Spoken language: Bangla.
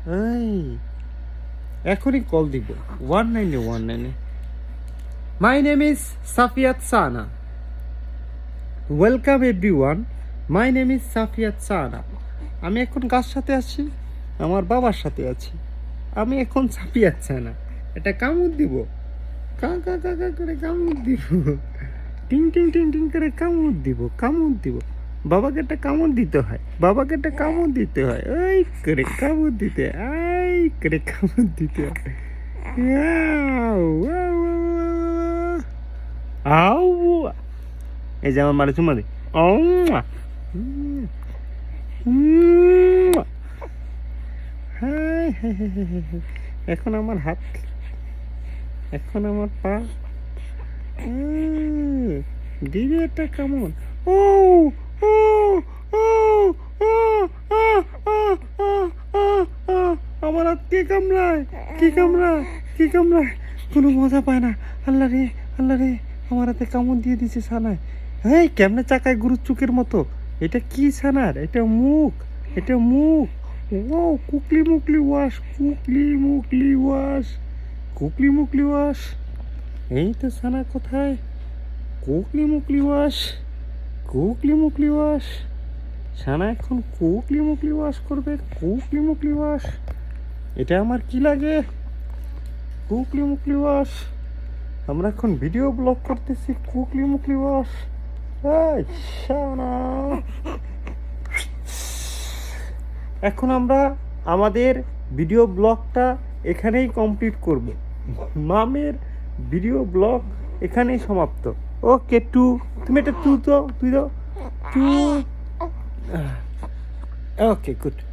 এই এখনই কল দিব 1919 my name is Safiyat Sana welcome everyone my name is Safiyat Sana আমি এখন কার সাথে আছি আমার বাবার সাথে আছি আমি এখন সাফিয়াত সানা এটা কামড় দিব কা কা কা কা করে কামড় দিব টিং টিং টিং টিং করে কামড় দিব বাবাকে একটা কামড় দিতে হয় এই করে কামড় দিতে এই করে কামড় দিতে হয় আউ এই যে আমার মারে চুমা দে এখন আমার হাত এখন আমার পা দিদি একটা কামড় ও ও ও আমার হাত কে কামড়ায় কোনো মজা পায় না আল্লাহ রে আমার হাতে কামড় দিয়ে দিছে সানায় এই কেমনে চাকায় গরুর চুকের মতো এটা কি সানার এটা মুখ ও কুকলি মুকলি ওয়াশ এই তো সানা কোথায় কুকলি মুকলি ওয়াশ সানা এখন কুকলি মুকলি ওয়াশ এটা আমার কি লাগে কুকলি মুকলি ওয়াশ আমরা এখন ভিডিও ব্লগ করতেছি কুকলি মুকলি ওয়াশ এই সানা এখন আমরা আমাদের ভিডিও ব্লগটা এখানেই কমপ্লিট করব মামের ভিডিও ব্লগ এখানেই সমাপ্ত ওকে তুমি এটা তুই দাও ওকে গুড